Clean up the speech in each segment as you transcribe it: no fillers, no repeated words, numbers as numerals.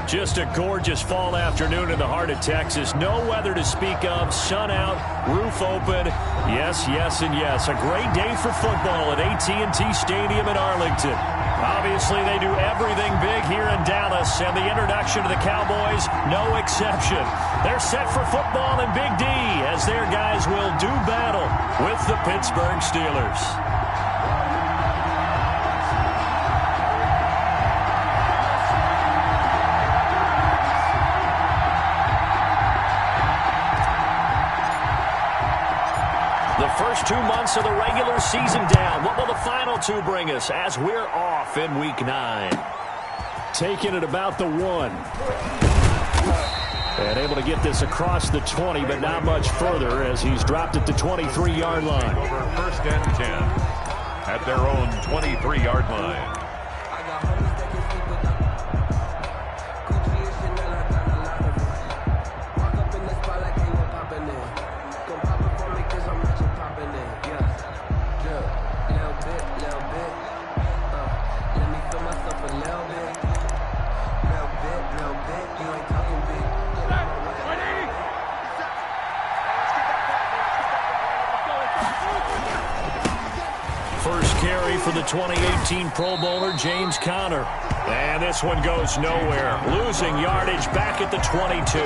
Just a gorgeous fall afternoon in the heart of Texas. No weather to speak of. Sun out, roof open. Yes, yes, and yes. A great day for football at AT&T Stadium in Arlington. Obviously, they do everything big here in Dallas, and the introduction to the Cowboys, no exception. They're set for football in Big D as their guys will do battle with the Pittsburgh Steelers. First 2 months of the regular season down. What will the final two bring us as we're off in Week 9? Taking it about the 1. And able to get this across the 20, but not much further as he's dropped it to 23-yard line. Over first and 10 at their own 23-yard line. For the 2018 Pro Bowler, James Conner. And this one goes nowhere. Losing yardage back at the 22.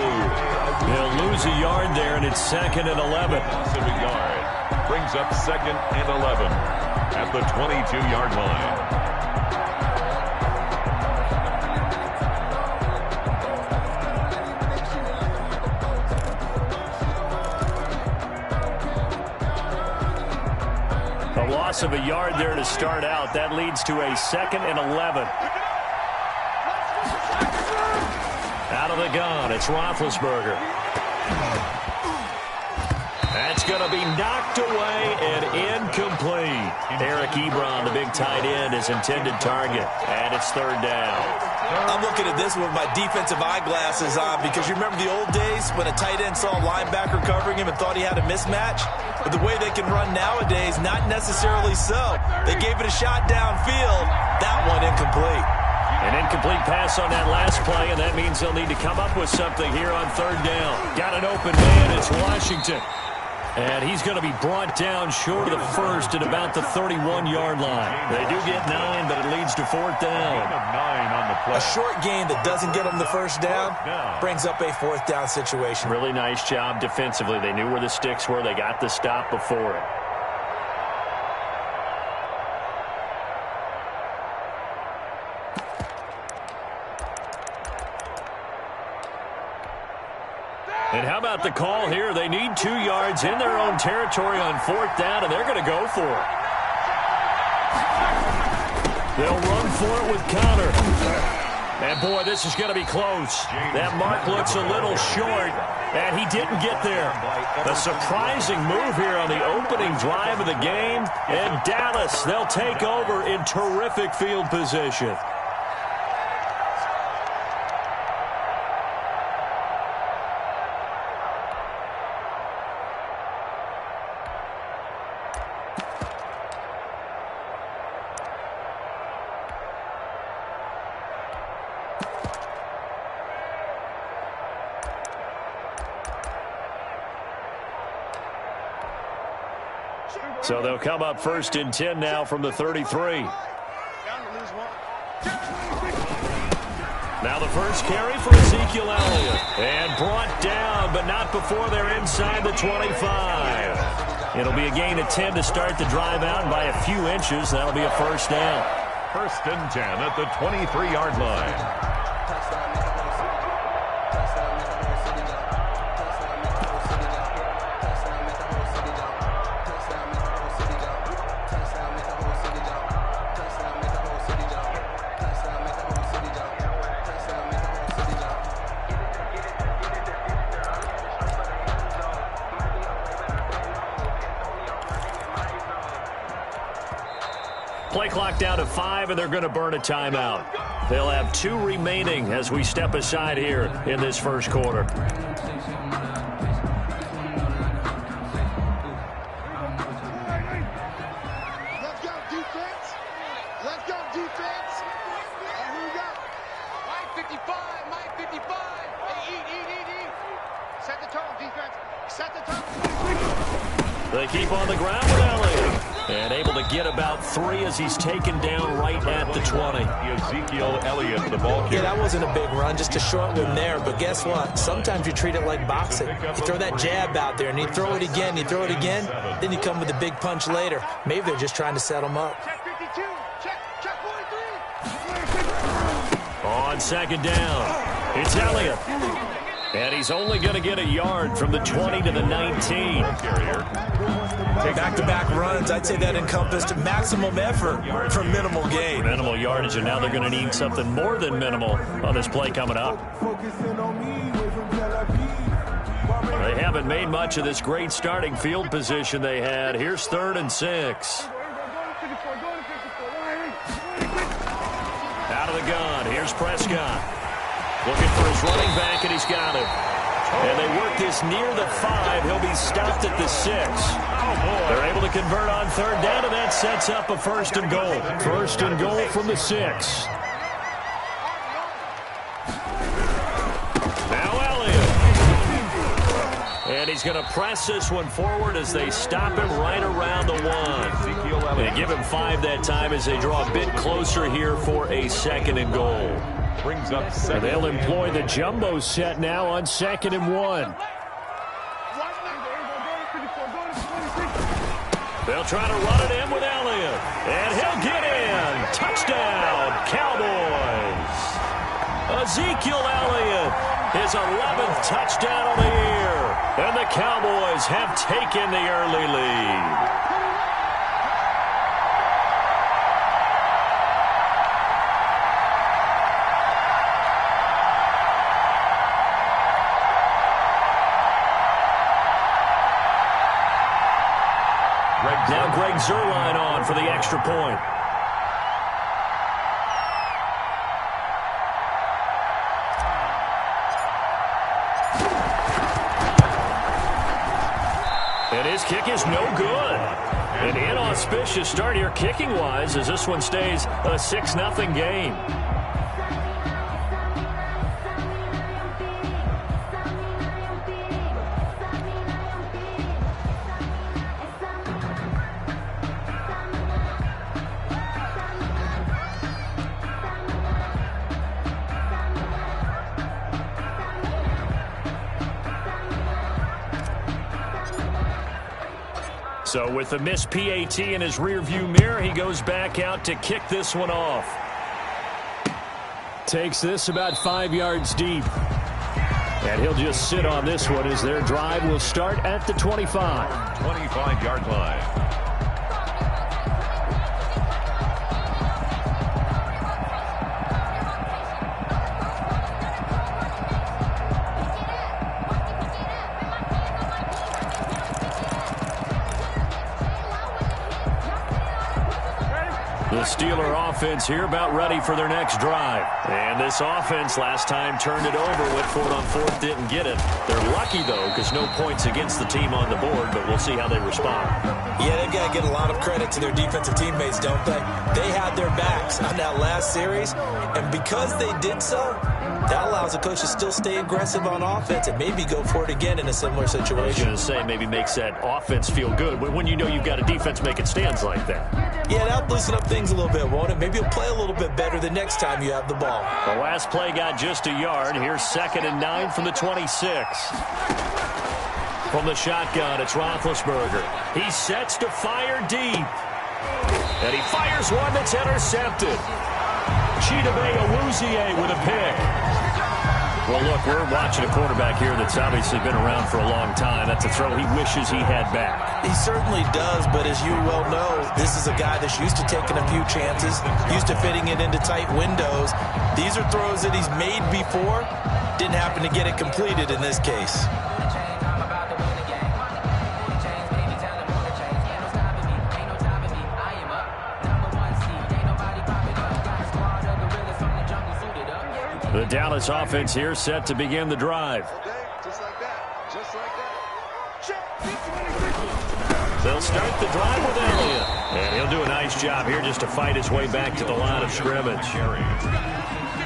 They'll lose a yard there, and it's 2nd and 11. Loss of a yard brings up 2nd and 11 at the 22-yard line. Loss of a yard there to start out. That leads to a 2nd and 11. Out of the gun, it's Roethlisberger. That's going to be knocked away and incomplete. Eric Ebron, the big tight end, is intended target. And it's 3rd down. I'm looking at this with my defensive eyeglasses on because you remember the old days when a tight end saw a linebacker covering him and thought he had a mismatch? But the way they can run nowadays, not necessarily so. They gave it a shot downfield. That one incomplete. An incomplete pass on that last play, and that means they'll need to come up with something here on 3rd down. Got an open man. It's Washington. And he's going to be brought down short of the first at about the 31-yard line. They do get 9, but it leads to 4th down. 9 on the play. A short gain that doesn't get them the first down brings up a 4th down situation. Really nice job defensively. They knew where the sticks were. They got the stop before it. And how about the call here? They need 2 yards in their own territory on 4th down, and they're going to go for it. They'll run for it with Conner. And, boy, this is going to be close. That mark looks a little short, and he didn't get there. A surprising move here on the opening drive of the game. And Dallas, they'll take over in terrific field position. So they'll come up 1st and 10 now from the 33. Now the first carry for Ezekiel Elliott. And brought down, but not before they're inside the 25. It'll be a gain of 10 to start the drive out, and by a few inches, that'll be a 1st down. 1st and 10 at the 23-yard line. Play clock down to 5, and they're going to burn a timeout. They'll have 2 remaining as we step aside here in this first quarter. Let's go, defense. Let's go, defense. And who we got? 55, Mike 55. Hey, eat. Set the tone, defense. Set the tone. They keep on the ground with Elliott. And able to get about 3 as he's taken down right at the 20. Ezekiel Elliott, the ball carrier. Yeah, that wasn't a big run, just a short one there. But guess what? Sometimes you treat it like boxing. You throw that jab out there, and you throw it again, then you come with a big punch later. Maybe they're just trying to set him up. Check 52. Check 43. On second down, it's Elliott. And he's only going to get a yard from the 20 to the 19. Back-to-back runs, I'd say that encompassed maximum effort for minimal gain. Minimal yardage, and now they're going to need something more than minimal on this play coming up. They haven't made much of this great starting field position they had. Here's 3rd and 6. Out of the gun, here's Prescott. Looking for his running back, and he's got him. And they work this near the 5. He'll be stopped at the 6. They're able to convert on 3rd down, and that sets up a 1st and goal. 1st and goal from the 6. Now Elliott. And he's going to press this one forward as they stop him right around the 1. They give him 5 that time as they draw a bit closer here for a 2nd and goal. Brings up 2nd. They'll employ the jumbo set now on 2nd and 1. They'll try to run it in with Elliott. And he'll get in. Touchdown, Cowboys. Ezekiel Elliott, his 11th touchdown of the year. And the Cowboys have taken the early lead. Now Greg Zuerlein on for the extra point. And his kick is no good. An inauspicious start here kicking-wise as this one stays a 6-0 game. So with the missed PAT in his rearview mirror, he goes back out to kick this one off. Takes this about 5 yards deep. And he'll just sit on this one as their drive will start at the 25. 25-yard line. The Steeler offense here about ready for their next drive. And this offense last time turned it over, went for it on 4th, didn't get it. They're lucky, though, because no points against the team on the board, but we'll see how they respond. Yeah, they've got to get a lot of credit to their defensive teammates, don't they? They had their backs on that last series, and because they did so, that allows the coach to still stay aggressive on offense and maybe go for it again in a similar situation. I was going to say maybe makes that offense feel good when you know you've got a defense making stands like that. Yeah, that'll loosen up things a little bit, won't it? Maybe you'll play a little bit better the next time you have the ball. The last play got just a yard. Here's 2nd and 9 from the 26. From the shotgun, it's Roethlisberger. He sets to fire deep. And he fires one that's intercepted. Chidobe Awuzie with a pick. Well, look, we're watching a quarterback here that's obviously been around for a long time. That's a throw he wishes he had back. He certainly does, but as you well know, this is a guy that's used to taking a few chances, used to fitting it into tight windows. These are throws that he's made before. Didn't happen to get it completed in this case. The Dallas offense here set to begin the drive. Just like that. Just like that. They'll start the drive with Elliott. And he'll do a nice job here just to fight his way back to the line of scrimmage.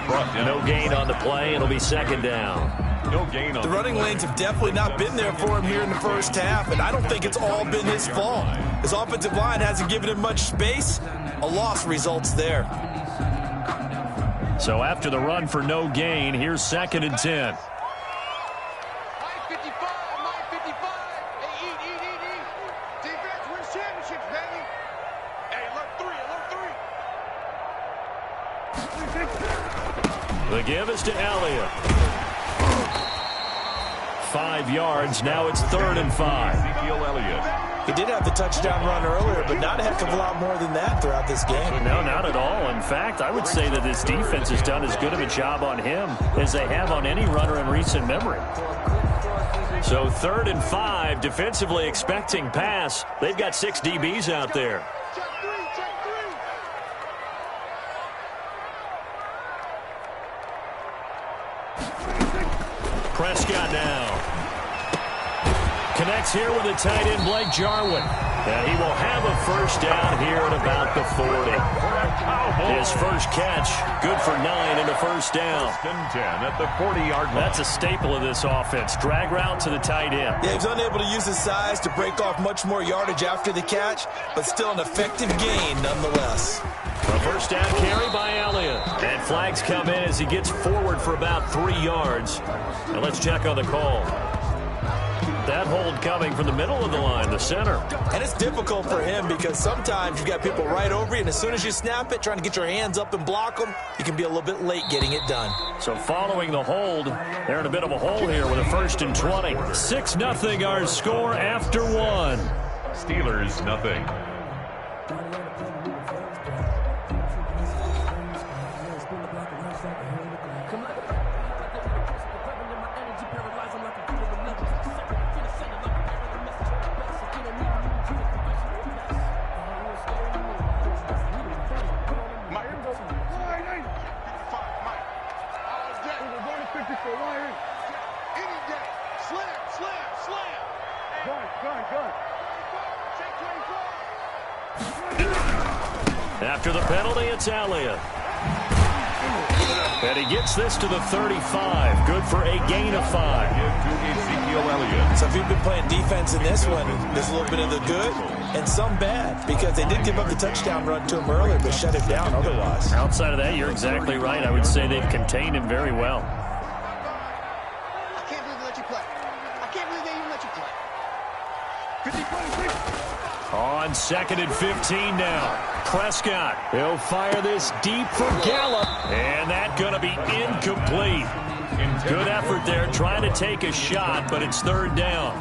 No gain on the play. It'll be second down. No gain on the running lanes have definitely not been there for him here in the first half, and I don't think it's all been his fault. His offensive line hasn't given him much space. A loss results there. So after the run for no gain, here's second and 10. The give is to Elliott. 5 yards. Now it's 3rd and 5. Ezekiel Elliott. He did have the touchdown run earlier, but not a heck of a lot more than that throughout this game. No, not at all. In fact, I would say that this defense has done as good of a job on him as they have on any runner in recent memory. So 3rd and 5, defensively expecting pass. They've got 6 DBs out there. Prescott now. Connects here with the tight end, Blake Jarwin. And he will have a first down here at about the 40. His first catch, good for 9 and a first down. 10 at the 40-yard line. That's a staple of this offense. Drag route to the tight end. Yeah, he's unable to use his size to break off much more yardage after the catch, but still an effective gain nonetheless. A first down carry by Elliott. And flags come in as he gets forward for about 3 yards. Now let's check on the call. That hold coming from the middle of the line, the center. And it's difficult for him because sometimes you've got people right over you, and as soon as you snap it, trying to get your hands up and block them, you can be a little bit late getting it done. So following the hold, they're in a bit of a hole here with a 1st and 20. 6-0 our score after 1. Steelers, nothing. After the penalty, it's Elliott. And he gets this to the 35. Good for a gain of 5. Ezekiel Elliott. So if you've been playing defense in this one, there's a little bit of the good and some bad, because they did give up the touchdown run to him earlier, but shut him down otherwise. Outside of that, you're exactly right. I would say they've contained him very well. I can't believe they let you play. I can't believe they even let you play. 50-20. On 2nd and 15 now. Prescott, he'll fire this deep for Gallup. And that's going to be incomplete. Good effort there, trying to take a shot, but it's 3rd down.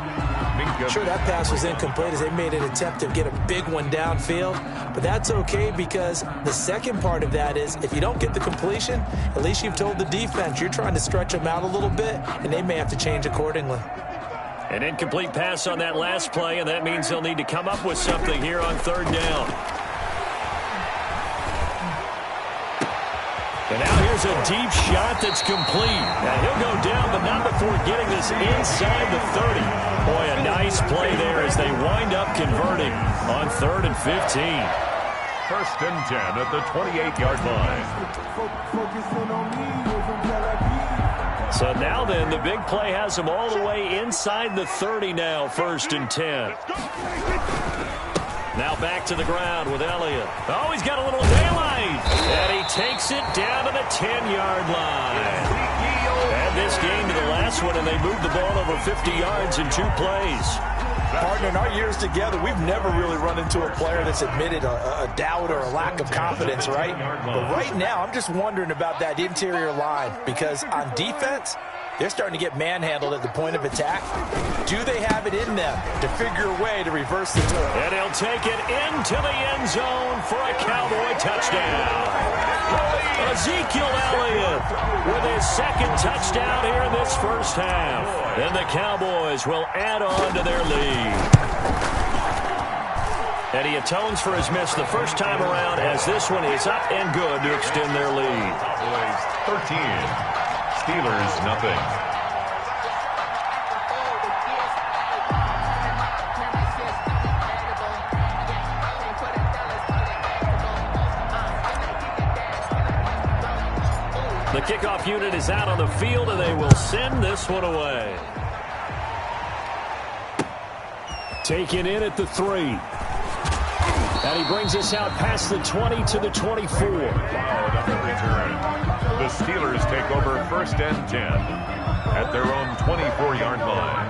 Sure, that pass was incomplete as they made an attempt to get a big one downfield, but that's okay because the second part of that is if you don't get the completion, at least you've told the defense you're trying to stretch them out a little bit, and they may have to change accordingly. An incomplete pass on that last play, and that means they'll need to come up with something here on 3rd down. And now here's a deep shot that's complete. Now he'll go down, but not before getting this inside the 30. Boy, a nice play there as they wind up converting on 3rd and 15. 1st and 10 at the 28-yard line. So now then, the big play has them all the way inside the 30 now, 1st and 10. Now back to the ground with Elliott. Oh, he's got a little daylight. And he takes it down to the 10-yard line. Add this game to the last one, and they moved the ball over 50 yards in 2 plays. Partner, in our years together, we've never really run into a player that's admitted a doubt or a lack of confidence, right? But right now, I'm just wondering about that interior line because on defense, they're starting to get manhandled at the point of attack. Do they have it in them to figure a way to reverse the turn? And he'll take it into the end zone for a Cowboy touchdown. Ezekiel Elliott with his 2nd touchdown here in this first half. And the Cowboys will add on to their lead. And he atones for his miss the first time around as this one is up and good to extend their lead. Cowboys 13. Steelers, nothing. The kickoff unit is out on the field, and they will send this one away. Taken in at the 3. And he brings us out past the 20 to the 24. Fouled on the return. The Steelers take over 1st and 10 at their own 24-yard line.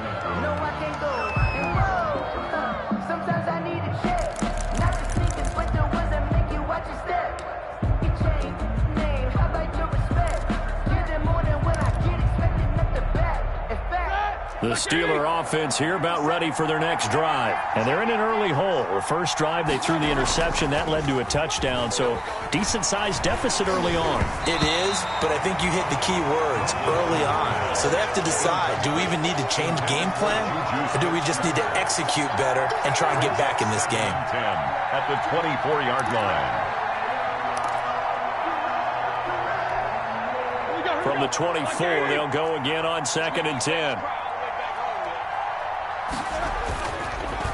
Sometimes I need a check. Not to sneak it, but the ones that make you watch your step. You change name, how about your respect? Give them more than when I get expected, not the back. In fact, The Steeler offense here about ready for their next drive. And they're in an early hole. The first drive, they threw the interception. That led to a touchdown. So decent-sized deficit early on. It is, but I think you hit the key words early on. So they have to decide, do we even need to change game plan? Or do we just need to execute better and try and get back in this game? 10 at the 24-yard line. From the 24, they'll go again on 2nd and 10.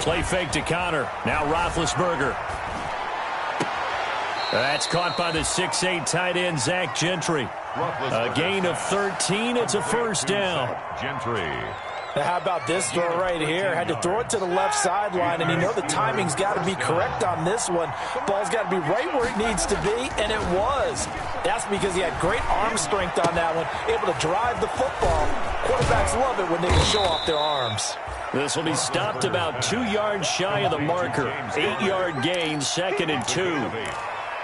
Play fake to Connor. Now Roethlisberger. That's caught by the 6'8" tight end, Zach Gentry. A gain of 13. It's a first down. Gentry. Now, how about this throw right here? Had to throw it to the left sideline, and you know the timing's got to be correct on this one. Ball's got to be right where it needs to be, and it was. That's because he had great arm strength on that one, able to drive the football. Quarterbacks love it when they can show off their arms. This will be stopped about 2 yards shy of the marker. 8-yard gain, 2nd and 2.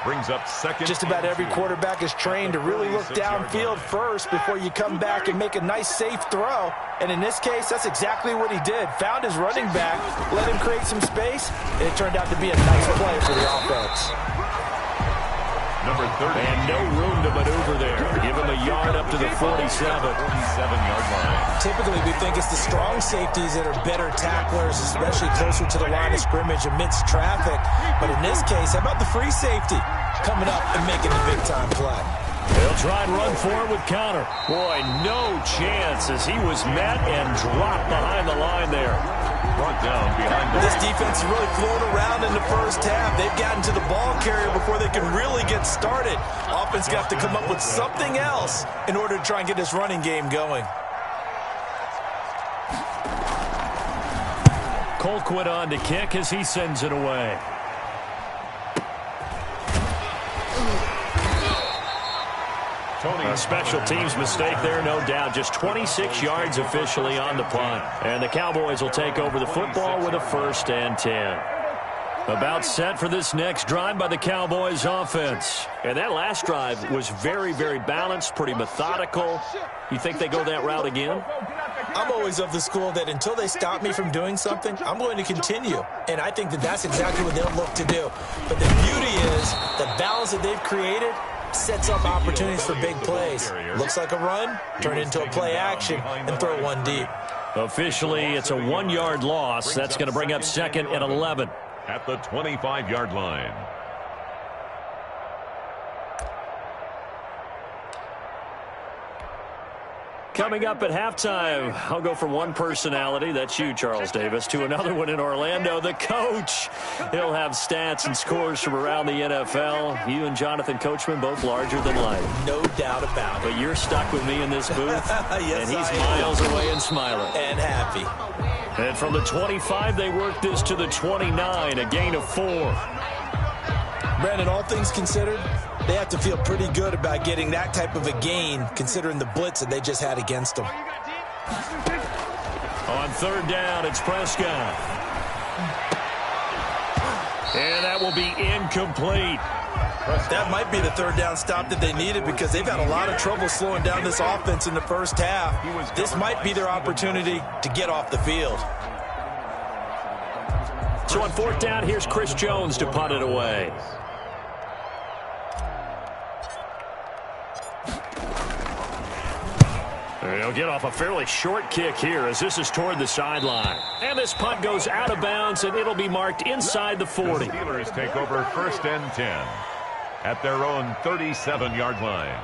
Brings up second. Just about every quarterback is trained to really look downfield first before you come back and make a nice, safe throw. And in this case, that's exactly what he did. Found his running back, let him create some space, and it turned out to be a nice play for the offense. Number 30. And no room to maneuver there. Give him a yard up to the 47. 47-yard line. Typically, we think it's the strong safeties that are better tacklers, especially closer to the line of scrimmage amidst traffic. But in this case, how about the free safety coming up and making the big-time play? They'll try and run for it with Connor. Boy, no chance as he was met and dropped behind the line there. Brought down behind the... This defense has really flown around in the first half. They've gotten to the ball carrier before they can really get started. Offense got to come up with something else in order to try and get this running game going. Colquitt on to kick as he sends it away. A special teams mistake there, no doubt. Just 26 yards officially on the punt. And the Cowboys will take over the football with a 1st and 10. About set for this next drive by the Cowboys offense. And that last drive was very, very balanced, pretty methodical. You think they go that route again? I'm always of the school that until they stop me from doing something, I'm going to continue. And I think that that's exactly what they'll look to do. But the beauty is the balance that they've created sets up opportunities for big plays. Looks like a run, turn it into a play action, and throw one deep. Officially, it's a 1-yard loss. That's going to bring up 2nd and 11. At the 25-yard line. Coming up at halftime, I'll go from one personality, that's you, Charles Davis, to another one in Orlando, the coach. He'll have stats and scores from around the NFL. You and Jonathan Coachman, both larger than life. No doubt about it. But you're stuck with me in this booth, Yes, and he's I am. miles away and smiling. And happy. And from the 25, they work this to the 29, a gain of 4. Brandon, all things considered, they have to feel pretty good about getting that type of a gain, considering the blitz that they just had against them. On 3rd down, it's Prescott. And that will be incomplete. That might be the 3rd down stop that they needed because they've had a lot of trouble slowing down this offense in the first half. This might be their opportunity to get off the field. So on 4th down, here's Chris Jones to punt it away. They'll get off a fairly short kick here as this is toward the sideline. And this punt goes out of bounds, and it'll be marked inside the 40. The Steelers take over 1st and 10 at their own 37-yard line.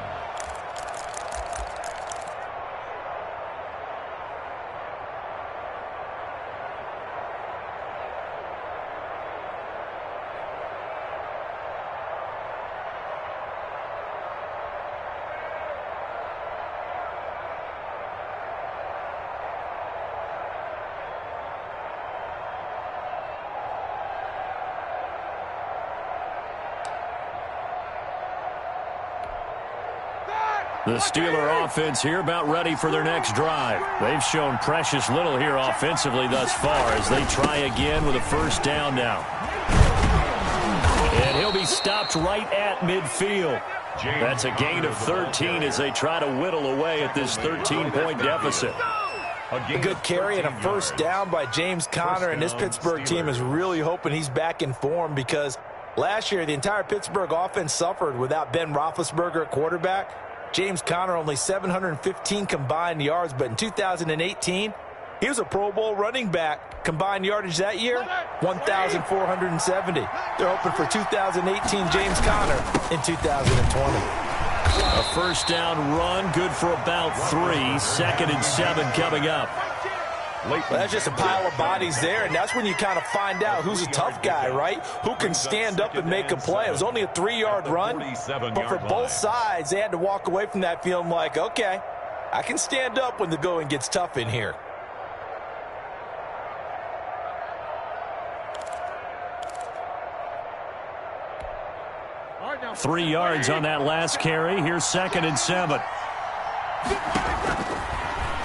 The Steeler offense here about ready for their next drive. They've shown precious little here offensively thus far as they try again with a first down now. And he'll be stopped right at midfield. That's a gain of 13 as they try to whittle away at this 13-point deficit. A good carry and a first down by James Conner, and this Pittsburgh team is really hoping he's back in form because last year the entire Pittsburgh offense suffered without Ben Roethlisberger at quarterback. James Conner only 715 combined yards, but in 2018, he was a Pro Bowl running back. Combined yardage that year, 1,470. They're hoping for 2018 James Conner in 2020. A first down run, good for about 3. 2nd and 7 coming up. Well, that's just a pile of bodies there, and that's when you kind of find out who's a tough guy, right? Who can stand up and make a play. It was only a 3-yard run, but for both sides, they had to walk away from that feeling like, okay, I can stand up when the going gets tough in here. Now 3 yards on that last carry. Here's 2nd and 7.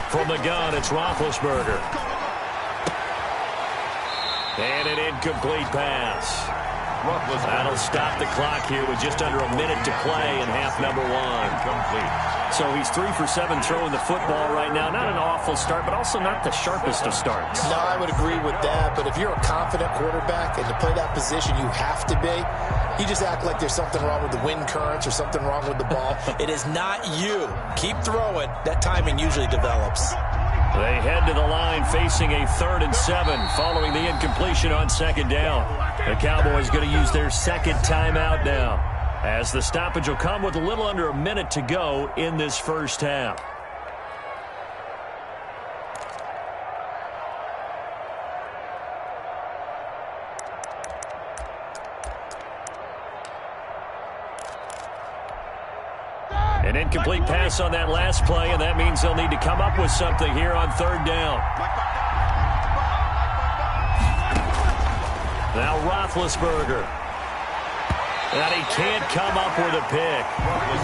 From the gun, it's Roethlisberger. And an incomplete pass. That'll stop the clock here with just under a minute to play in half number 1. So he's 3 for 7 throwing the football right now. Not an awful start, but also not the sharpest of starts. No, I would agree with that. But if you're a confident quarterback and to play that position, you have to be. You just act like there's something wrong with the wind currents or something wrong with the ball. It is not you. Keep throwing. That timing usually develops. They head to the line facing a 3rd and 7 following the incompletion on 2nd down. The Cowboys going to use their 2nd timeout now, as the stoppage will come with a little under a minute to go in this first half. An incomplete pass on that last play, and that means they'll need to come up with something here on 3rd down. Now Roethlisberger. And he can't come up with a pick.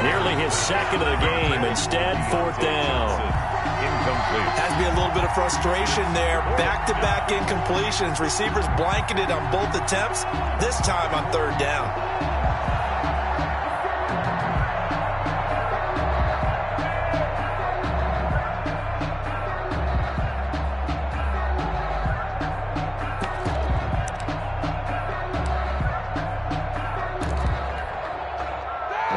Nearly his 2nd of the game. Instead, 4th down. Incomplete. Has to be a little bit of frustration there. Back-to-back incompletions. Receivers blanketed on both attempts. This time on 3rd down.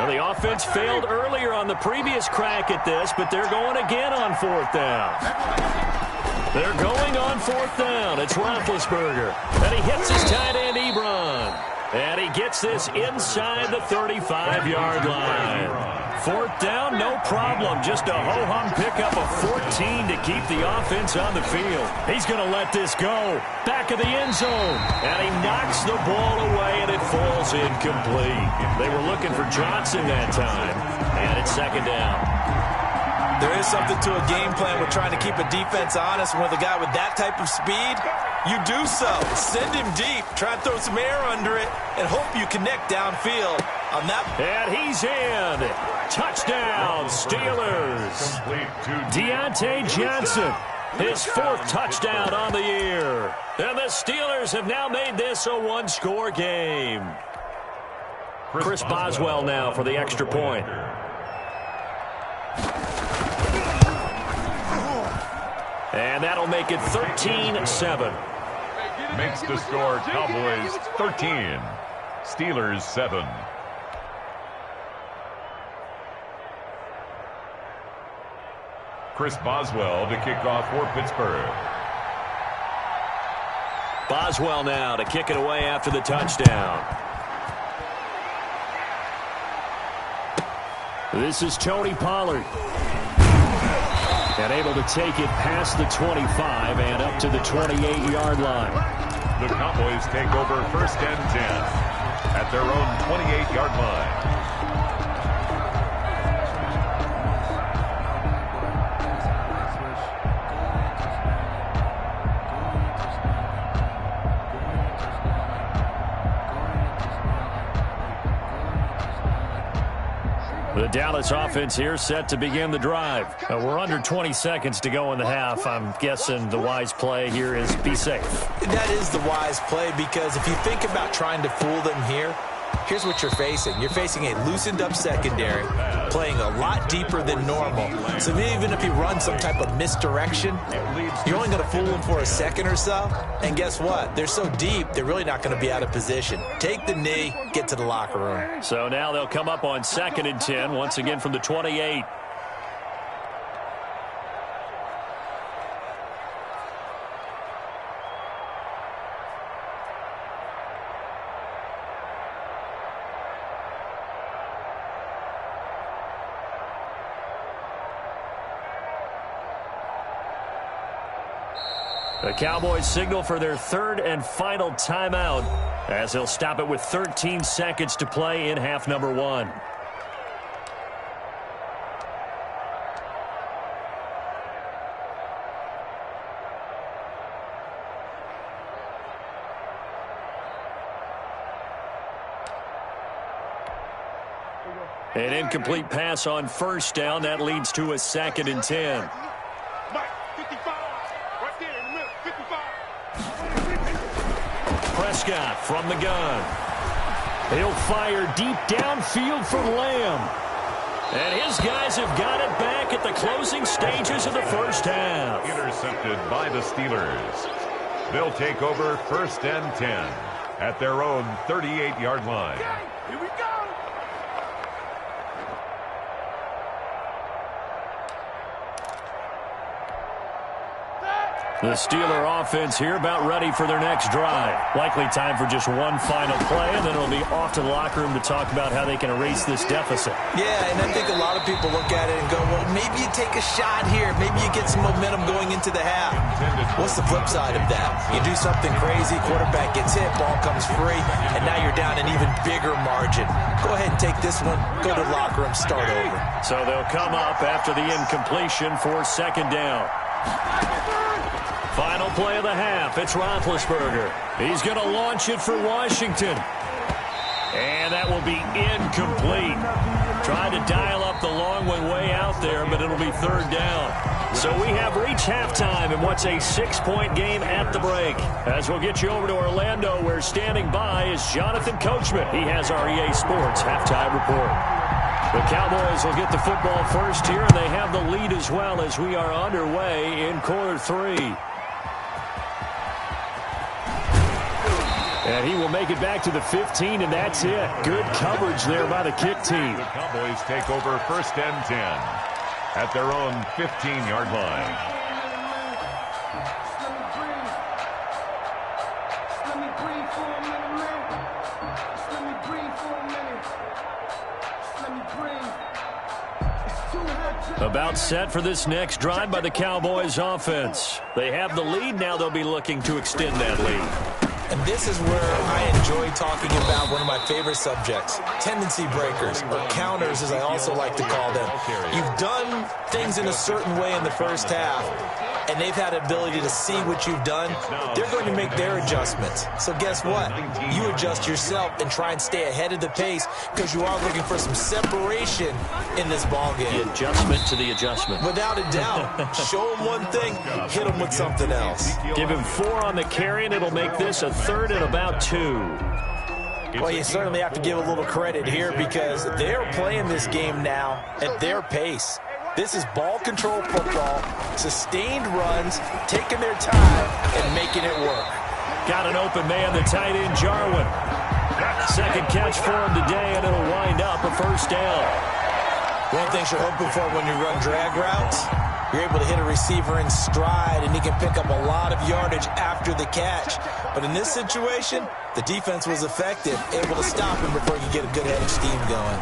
The offense failed earlier on the previous crack at this, but they're going again on 4th down. They're going on 4th down. It's Roethlisberger. And he hits his tight end, Ebron. And he gets this inside the 35-yard line. 4th down, no problem. Just a ho-hum pickup of 14 to keep the offense on the field. He's going to let this go. Back of the end zone. And he knocks the ball away, and it falls incomplete. They were looking for Johnson that time. And it's 2nd down. There is something to a game plan with trying to keep a defense honest. With a guy with that type of speed, you do so. Send him deep. Try and throw some air under it and hope you connect downfield on that. And he's in. Touchdown, Steelers. Deontay Johnson, his 4th touchdown on the year. And the Steelers have now made this a 1-score game. Chris Boswell now for the extra point. And that'll make it 13-7. Makes the score Cowboys 13, Steelers 7. Chris Boswell to kick off for Pittsburgh. Boswell now to kick it away after the touchdown. This is Tony Pollard. And able to take it past the 25 and up to the 28-yard line. The Cowboys take over 1st and 10 at their own 28-yard line. The Dallas offense here set to begin the drive. We're under 20 seconds to go in the half. I'm guessing the wise play here is be safe. That is the wise play, because if you think about trying to fool them here, here's what you're facing. You're facing a loosened up secondary, playing a lot deeper than normal. So even if you run some type of misdirection, you're only going to fool them for a second or so. And guess what? They're so deep, they're really not going to be out of position. Take the knee, get to the locker room. So now they'll come up on 2nd and 10, once again from the 28. The Cowboys signal for their 3rd and final timeout as they'll stop it with 13 seconds to play in half number 1. An incomplete pass on 1st down. That leads to a 2nd and 10. Prescott from the gun. He'll fire deep downfield for Lamb. And his guys have got it back at the closing stages of the first half. Intercepted by the Steelers. They'll take over 1st and 10 at their own 38-yard line. Here we go. The Steeler offense here about ready for their next drive. Likely time for just one final play, and then it'll be off to the locker room to talk about how they can erase this deficit. Yeah, and I think a lot of people look at it and go, well, maybe you take a shot here. Maybe you get some momentum going into the half. What's the flip side of that? You do something crazy, quarterback gets hit, ball comes free, and now you're down an even bigger margin. Go ahead and take this one, go to the locker room, start over. So they'll come up after the incompletion for 2nd down. Final play of the half. It's Roethlisberger. He's going to launch it for Washington. And that will be incomplete. Trying to dial up the long one way out there, but it'll be 3rd down. So we have reached halftime in what's a 6-point game at the break. As we'll get you over to Orlando, where standing by is Jonathan Coachman. He has our EA Sports halftime report. The Cowboys will get the football first here, and they have the lead as well as we are underway in quarter 3. And he will make it back to the 15, and that's it. Good coverage there by the kick team. The Cowboys take over 1st and 10 at their own 15-yard line. About set for this next drive by the Cowboys offense. They have the lead. Now they'll be looking to extend that lead. And this is where I enjoy talking about one of my favorite subjects, tendency breakers, or counters as I also like to call them. You've done things in a certain way in the first half, and they've had the ability to see what you've done. They're going to make their adjustments. So guess what? You adjust yourself and try and stay ahead of the pace, because you are looking for some separation in this ballgame. The adjustment to the adjustment. Without a doubt. Show them one thing, hit them with something else. Give him 4 on the carry, and it'll make this a 3rd and about 2. Well, you certainly have to give a little credit here, because they're playing this game now at their pace. This is ball control football, sustained runs, taking their time, and making it work. Got an open man, the tight end, Jarwin. 2nd catch for him today, and it'll wind up a 1st down. One thing you're hoping for when you run drag routes, you're able to hit a receiver in stride, and he can pick up a lot of yardage after the catch. But in this situation, the defense was effective, able to stop him before he could get a good head of steam going.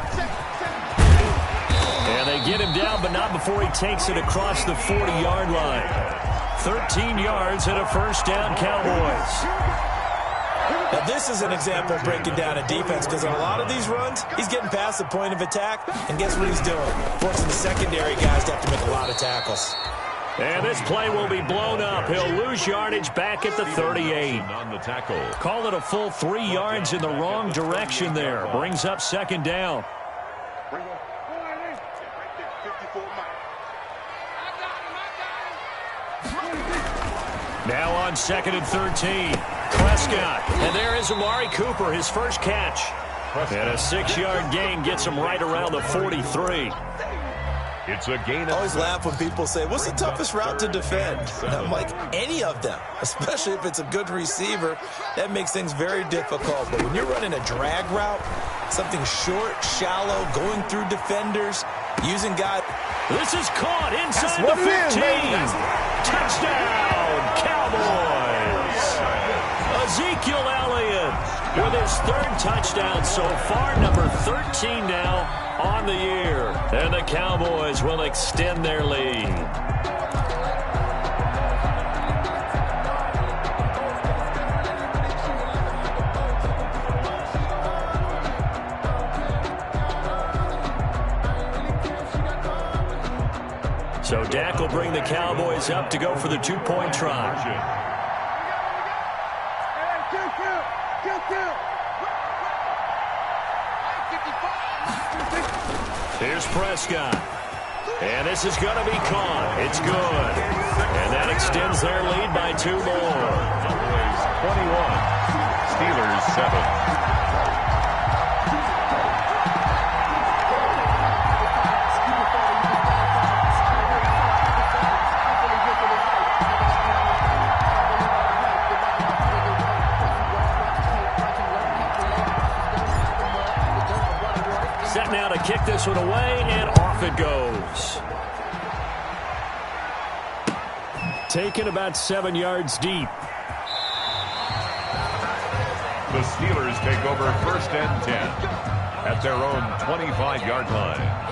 And they get him down, but not before he takes it across the 40-yard line. 13 yards and a 1st down, Cowboys. Now, this is an example of breaking down a defense, because on a lot of these runs, he's getting past the point of attack, and guess what he's doing? Forcing the secondary guys to have to make a lot of tackles. And this play will be blown up. He'll lose yardage back at the 38. On the tackle. Call it a full 3 yards in the wrong direction there. Brings up 2nd down. Now on 2nd and 13. Prescott. And there is Amari Cooper, his first catch. And a 6-yard gain gets him right around the 43. It's a gain. I always laugh when people say, what's the toughest route to defend? And I'm like, any of them, especially if it's a good receiver. That makes things very difficult. But when you're running a drag route, something short, shallow, going through defenders, using guys. This is caught inside the 15. Touchdown, Cowboys. Ezekiel Elliott with his 3rd touchdown so far, number 13 now on the year. And the Cowboys will extend their lead. So Dak will bring the Cowboys up to go for the 2-point try. Here's Prescott. And this is going to be caught. It's good. And that extends their lead by 2 more. Cowboys 21. Steelers 7. Set now to kick this one away, and off it goes. Taken about 7 yards deep. The Steelers take over 1st and 10 at their own 25-yard line.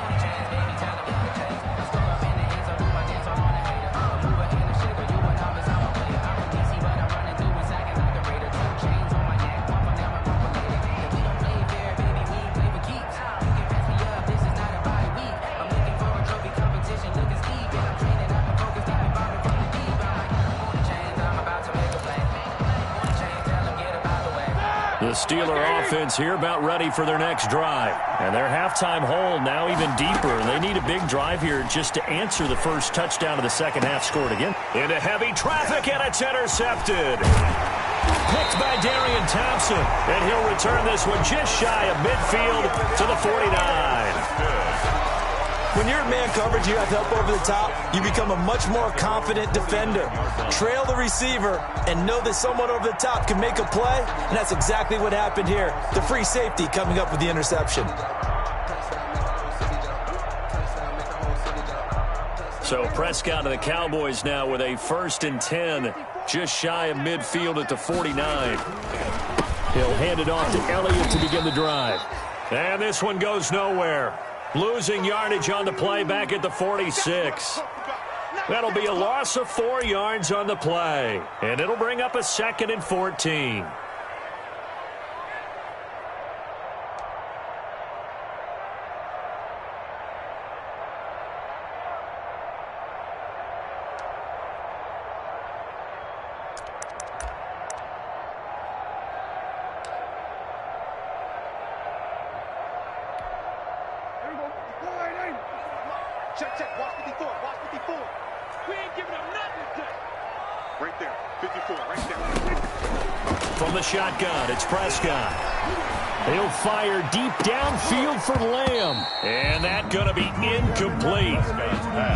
The Steeler offense here about ready for their next drive. And their halftime hole now even deeper. And they need a big drive here just to answer the first touchdown of the second half scored again. Into heavy traffic, and it's intercepted. Picked by Darian Thompson. And he'll return this one just shy of midfield to the 49. When you're in man coverage, you have help over the top, you become a much more confident defender. Trail the receiver and know that someone over the top can make a play, and that's exactly what happened here. The free safety coming up with the interception. So Prescott and the Cowboys now with a 1st and 10, just shy of midfield at the 49. He'll hand it off to Elliott to begin the drive. And this one goes nowhere. Losing yardage on the play back at the 46. That'll be a loss of 4 yards on the play. And it'll bring up a 2nd and 14. Check. Watch 54. We ain't giving them nothing today. Right there. 54. Right there. From the shotgun, it's Prescott. He'll fire deep downfield for Lamb. And that's going to be incomplete.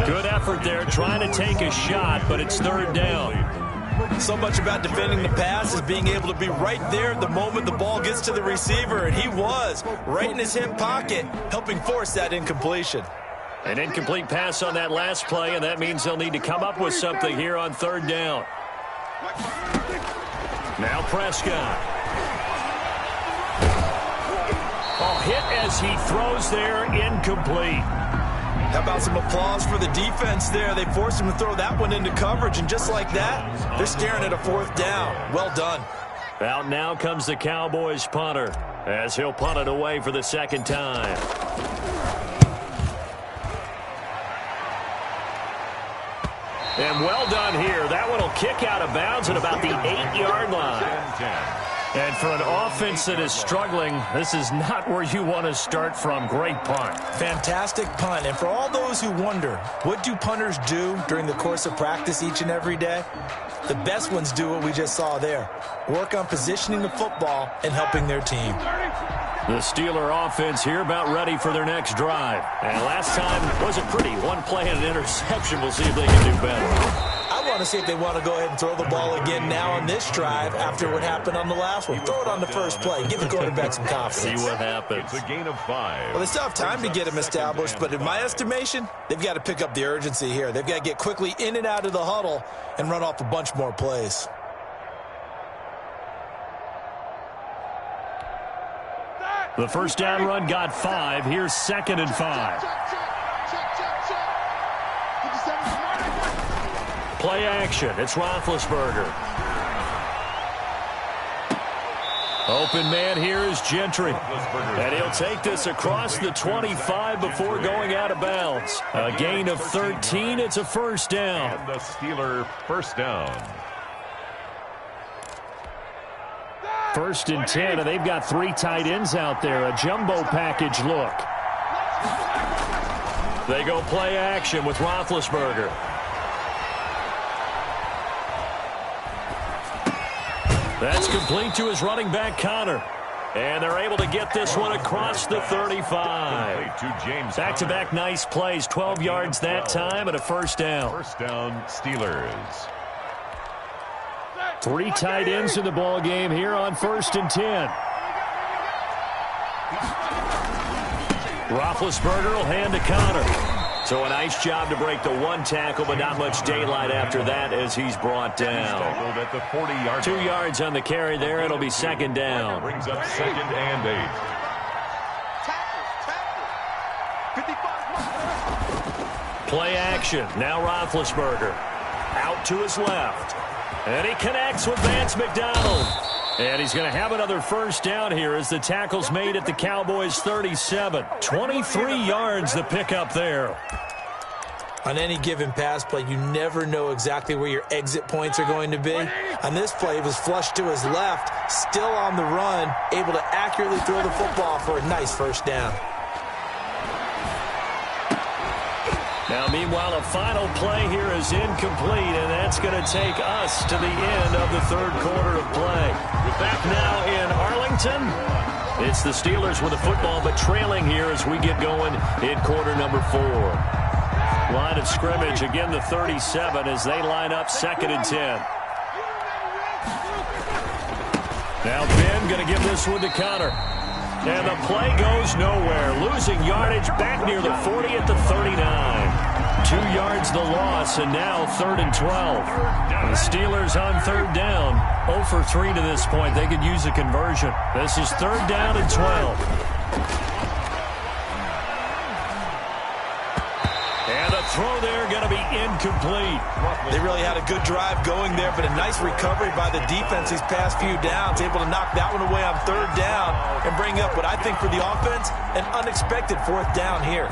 Good effort there trying to take a shot, but it's 3rd down. So much about defending the pass is being able to be right there at the moment the ball gets to the receiver, and he was right in his hip pocket, helping force that incompletion. An incomplete pass on that last play, and that means they'll need to come up with something here on 3rd down. Now Prescott. Oh, hit as he throws there, incomplete. How about some applause for the defense there? They forced him to throw that one into coverage, and just like that, they're staring at a 4th down. Well done. Out now comes the Cowboys punter, as he'll punt it away for the 2nd time. And well done here. That one will kick out of bounds at about the 8-yard line. And for an offense that is struggling, this is not where you want to start from. Great punt. Fantastic punt. And for all those who wonder, what do punters do during the course of practice each and every day? The best ones do what we just saw there. Work on positioning the football and helping their team. The Steeler offense here about ready for their next drive. And last time wasn't pretty. One play and an interception. We'll see if they can do better. I want to see if they want to go ahead and throw the ball again now on this drive after what happened on the last one. Throw it on the first play. Give the quarterback some confidence. See what happens. It's a gain of 5. Well, they still have time to get him established, but in my estimation, they've got to pick up the urgency here. They've got to get quickly in and out of the huddle and run off a bunch more plays. The first down run got 5. Here's 2nd and 5. Play action. It's Roethlisberger. Open man here is Gentry. And he'll take this across the 25 before going out of bounds. A gain of 13. It's a first down. And the Steeler first down. 1st and 10, and they've got 3 tight ends out there. A jumbo package look. They go play action with Roethlisberger. That's complete to his running back, Connor. And they're able to get this one across the 35. Back-to-back nice plays. 12 yards that time and a first down. First down, Steelers. 3 tight ends in the ball game here on 1st and 10. Roethlisberger will hand to Connor. So a nice job to break the 1 tackle, but not much daylight after that as he's brought down. At the 40-yard 2 yards on the carry there. It'll be 2nd down. Brings up 2nd and 8. Play action. Now Roethlisberger. Out to his left. And he connects with Vance McDonald. And he's going to have another first down here as the tackle's made at the Cowboys 37. 23 yards the pickup there. On any given pass play, you never know exactly where your exit points are going to be. On this play, it was flushed to his left, still on the run, able to accurately throw the football for a nice first down. Now, meanwhile, a final play here is incomplete, and that's going to take us to the end of the 3rd quarter of play. Back now in Arlington. It's the Steelers with the football, but trailing here as we get going in quarter number 4. Line of scrimmage, again, the 37 as they line up 2nd and 10. Now Ben going to give this one to Connor. And the play goes nowhere. Losing yardage back near the 40 at the 39. 2 yards the loss, and now 3rd and 12. The Steelers on 3rd down. 0 for 3 to this point. They could use a conversion. This is 3rd down and 12. And the throw there going to be incomplete. They really had a good drive going there, but a nice recovery by the defense these past few downs. Able to knock that one away on 3rd down and bring up what I think for the offense, an unexpected 4th down here.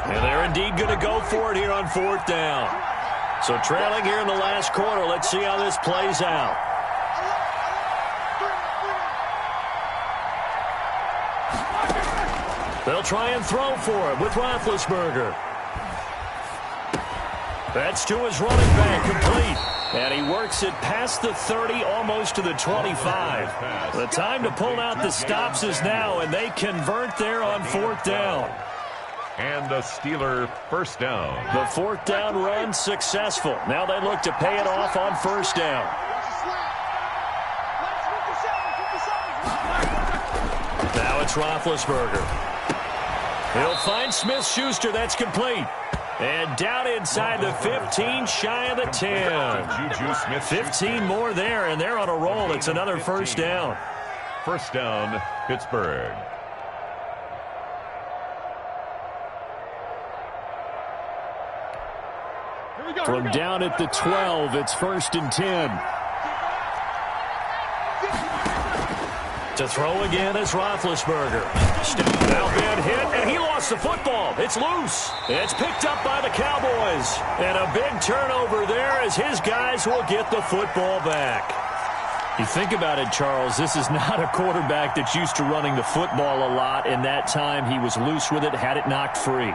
And they're indeed going to go for it here on 4th down. So trailing here in the last quarter. Let's see how this plays out. They'll try and throw for it with Roethlisberger. That's to his running back, complete. And he works it past the 30, almost to the 25. The time to pull out the stops is now, and they convert there on 4th down. And the Steeler first down. The 4th down run successful. Now they look to pay it off on 1st down. Now it's Roethlisberger. He'll find Smith-Schuster. That's complete. And down inside the 15, shy of the 10. 15 more there, and they're on a roll. It's another first down. First down, Pittsburgh. From down at the 12, it's 1st and 10. To throw again is Roethlisberger. Now bad hit, and he lost the football. It's loose. It's picked up by the Cowboys. And a big turnover there as his guys will get the football back. You think about it, Charles, this is not a quarterback that's used to running the football a lot, and that time he was loose with it, had it knocked free.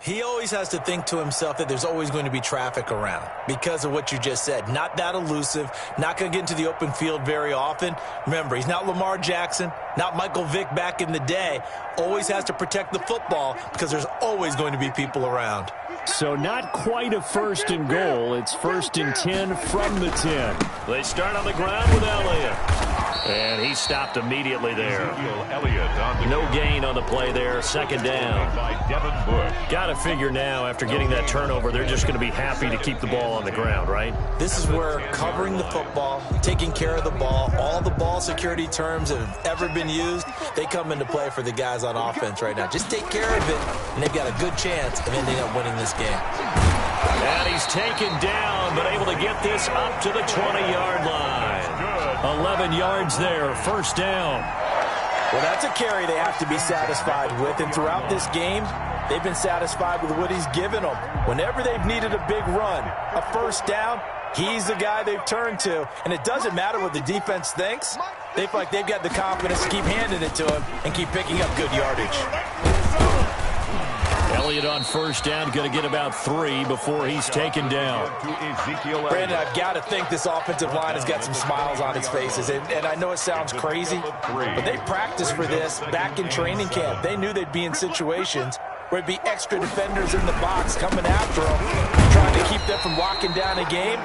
He always has to think to himself that there's always going to be traffic around because of what you just said. Not that elusive, not going to get into the open field very often. Remember, he's not Lamar Jackson, not Michael Vick back in the day. Always has to protect the football because there's always going to be people around. So not quite a 1st and goal. It's 1st and 10 from the 10. They start on the ground with Elliott. And he stopped immediately there. No gain on the play there. 2nd down. Got to figure now, after getting that turnover, they're just going to be happy to keep the ball on the ground, right? This is where covering the football, taking care of the ball, all the ball security terms that have ever been used, they come into play for the guys on offense right now. Just take care of it, and they've got a good chance of ending up winning this game. And he's taken down, but able to get this up to the 20-yard line. 11 yards there, 1st down. Well, that's a carry they have to be satisfied with, and throughout this game, they've been satisfied with what he's given them. Whenever they've needed a big run, a 1st down, he's the guy they've turned to, and it doesn't matter what the defense thinks. They feel like they've got the confidence to keep handing it to him and keep picking up good yardage. Elliott on 1st down, going to get about 3 before he's taken down. Brandon, I've got to think this offensive line has got some smiles on its faces. And I know it sounds crazy, but they practiced for this back in training camp. They knew they'd be in situations where it'd be extra defenders in the box coming after them, trying to keep them from locking down a game.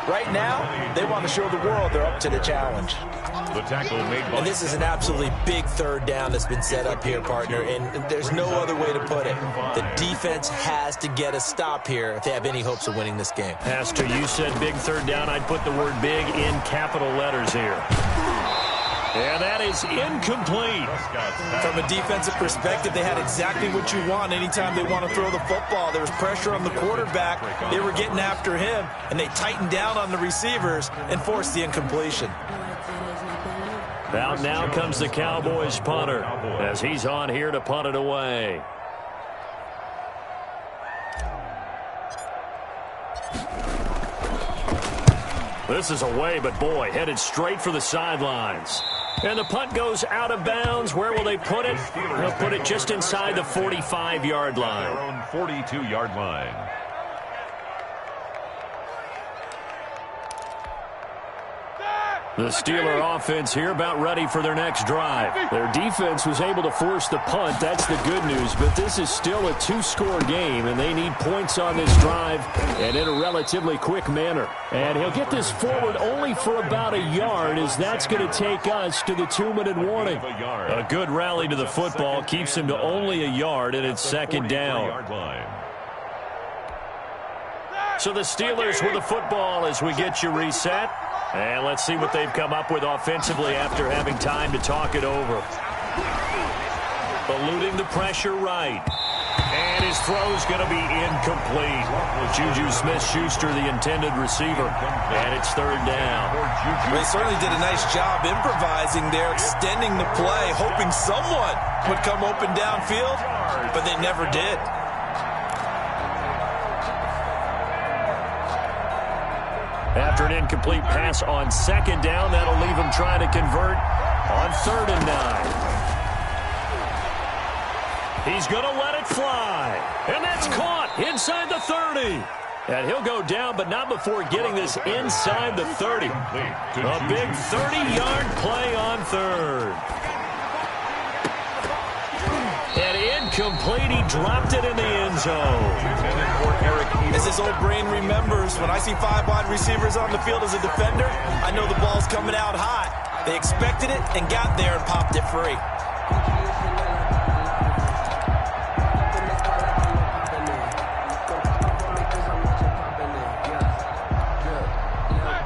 Right now, they want to show the world they're up to the challenge. The tackle made by... And this is an absolutely big 3rd down that's been set up here, partner, and there's no other way to put it. The defense has to get a stop here if they have any hopes of winning this game. Pastor, you said big 3rd down. I'd put the word big in capital letters here. And that is incomplete. From a defensive perspective, they had exactly what you want anytime they want to throw the football. There was pressure on the quarterback. They were getting after him, and they tightened down on the receivers and forced the incompletion. Out now comes the Cowboys punter as he's on here to punt it away. This is away, but boy, headed straight for the sidelines. And the punt goes out of bounds. Where will they put it? They'll put it just inside the 45-yard line. Their own 42-yard line. The Steeler offense here about ready for their next drive. Their defense was able to force the punt. That's the good news. But this is still a 2-score game, and they need points on this drive and in a relatively quick manner. And he'll get this forward only for about a yard, as that's going to take us to the 2-minute warning. A good rally to the football keeps him to only a yard, and it's 2nd down. So the Steelers with the football as we get you reset. And let's see what they've come up with offensively after having time to talk it over. Eluding the pressure right. And his throw's going to be incomplete. Juju Smith-Schuster, the intended receiver. And it's 3rd down. They certainly did a nice job improvising there, extending the play, hoping someone would come open downfield, but they never did. After an incomplete pass on 2nd down, that'll leave him trying to convert on 3rd and 9. He's going to let it fly. And that's caught inside the 30. And he'll go down, but not before getting this inside the 30. A big 30-yard play on 3rd. And incomplete. He dropped it in the end zone. As his old brain remembers, when I see 5 wide receivers on the field as a defender, I know the ball's coming out hot. They expected it and got there and popped it free.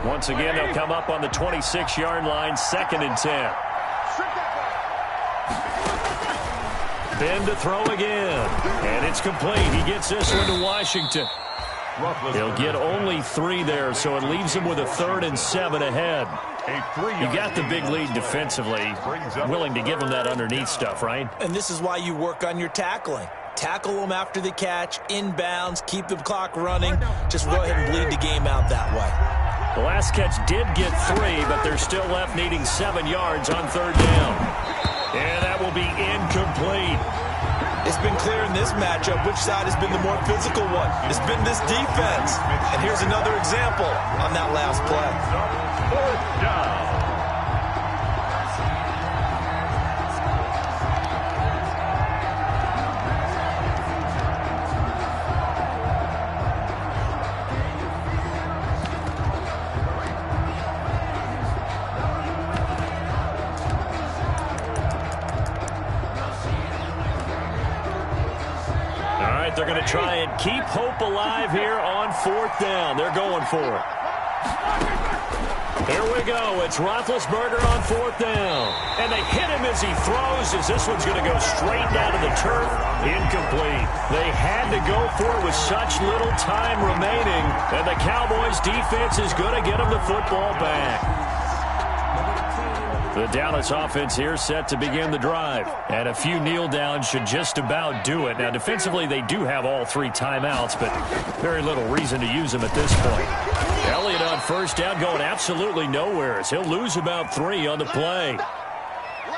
Once again, they'll come up on the 26-yard line, 2nd and 10. Ben to throw again. And it's complete. He gets this one to Washington. He'll get only 3 there, so it leaves him with a 3rd and 7 ahead. You got the big lead defensively, willing to give him that underneath stuff, right? And this is why you work on your tackling. Tackle them after the catch, inbounds, keep the clock running. Just go ahead and bleed the game out that way. The last catch did get 3, but they're still left needing 7 yards on 3rd down. And that will be incomplete. It's been clear in this matchup which side has been the more physical one. It's been this defense. And here's another example on that last play. 4th down. They're going to try and keep hope alive here on 4th down. They're going for it. Here we go. It's Roethlisberger on 4th down. And they hit him as he throws, as this one's going to go straight down to the turf. Incomplete. They had to go for it with such little time remaining. And the Cowboys defense is going to get them the football back. The Dallas offense here set to begin the drive. And a few kneel downs should just about do it. Now, defensively, they do have all 3 timeouts, but very little reason to use them at this point. Elliott on 1st down going absolutely nowhere, as he'll lose about 3 on the play.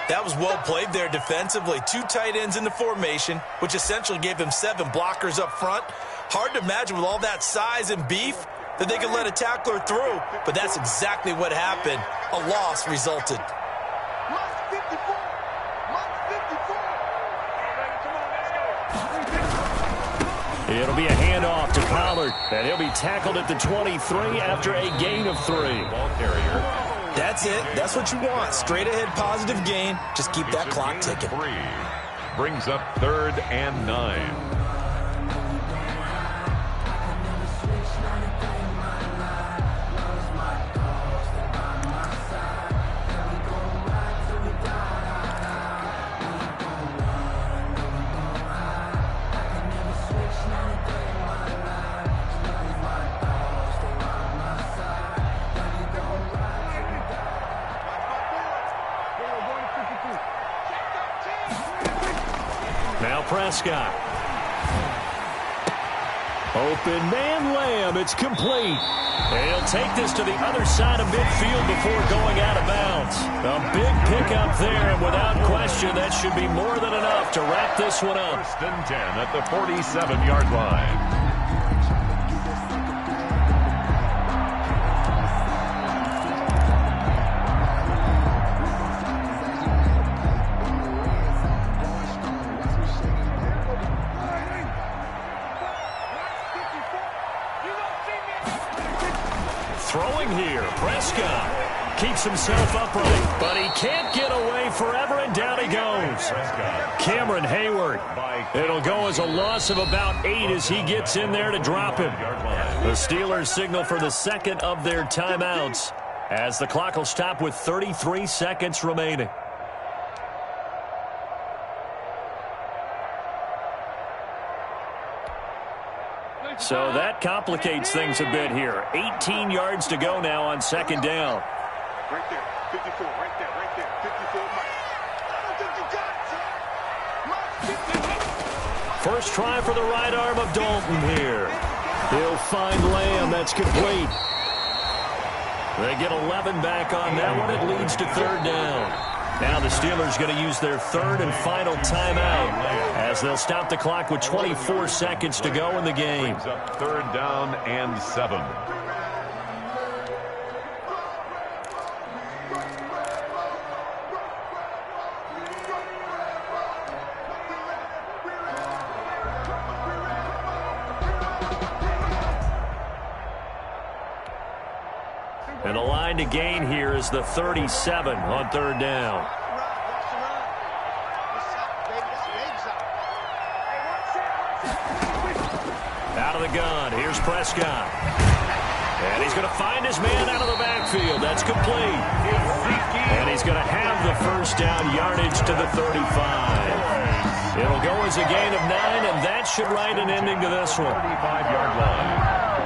That was well played there defensively. 2 tight ends in the formation, which essentially gave them 7 blockers up front. Hard to imagine with all that size and beef that they could let a tackler through, but that's exactly what happened. A loss resulted. It'll be a handoff to Pollard, and he'll be tackled at the 23 after a gain of 3. Ball carrier. That's it. That's what you want. Straight ahead positive gain. Just keep that clock ticking. 3 brings up 3rd and 9. Prescott. Open man Lamb. It's complete. And he'll take this to the other side of midfield before going out of bounds. A big pickup there, and without question, that should be more than enough to wrap this one up. 1st and 10 at the 47-yard line. Throwing here, Prescott keeps himself upright, but he can't get away forever, and down he goes. Cameron Hayward. It'll go as a loss of about 8 as he gets in there to drop him. The Steelers signal for the 2nd of their timeouts as the clock will stop with 33 seconds remaining. So that complicates things a bit here. 18 yards to go now on 2nd down. Right there, 54, right there, 54, Mike. First try for the right arm of Dalton here. He'll find Lamb. That's complete. They get 11 back on that one. It leads to 3rd down. Now the Steelers going to use their 3rd and final timeout as they'll stop the clock with 24 seconds to go in the game. 3rd down and 7. And the line to gain here is the 37 on 3rd down. Out of the gun, here's Prescott. And he's going to find his man out of the backfield. That's complete. And he's going to have the 1st down yardage to the 35. It'll go as a gain of 9, and that should write an ending to this one. 35-yard line.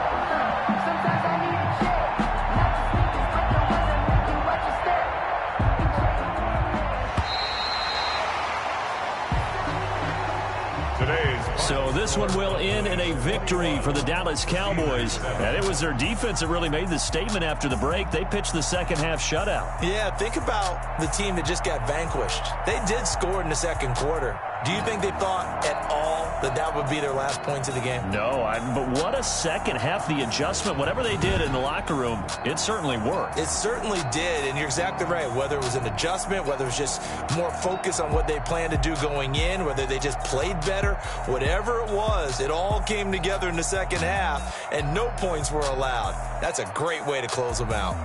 today's. So this one will end in a victory for the Dallas Cowboys. And it was their defense that really made the statement after the break. They pitched the second half shutout. Yeah, think about the team that just got vanquished. They did score in the second quarter. Do you think they thought at all that that would be their last points of the game? No, but what a second half. The adjustment, whatever they did in the locker room, it certainly worked. It certainly did, and you're exactly right. Whether it was an adjustment, whether it was just more focus on what they planned to do going in, whether they just played better, whatever it was, it all came together in the second half, and no points were allowed. That's a great way to close them out.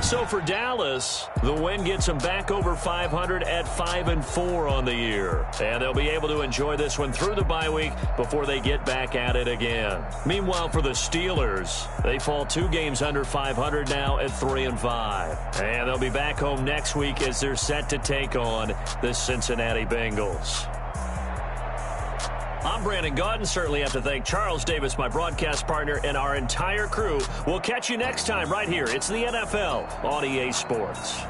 So for Dallas, the win gets them back over 500 at 5-4 on the year. And they'll be able to enjoy this one through the bye week before they get back at it again. Meanwhile, for the Steelers, they fall 2 games under 500 now at 3-5. And they'll be back home next week as they're set to take on the Cincinnati Bengals. I'm Brandon Gaudin. Certainly have to thank Charles Davis, my broadcast partner, and our entire crew. We'll catch you next time right here. It's the NFL on EA Sports.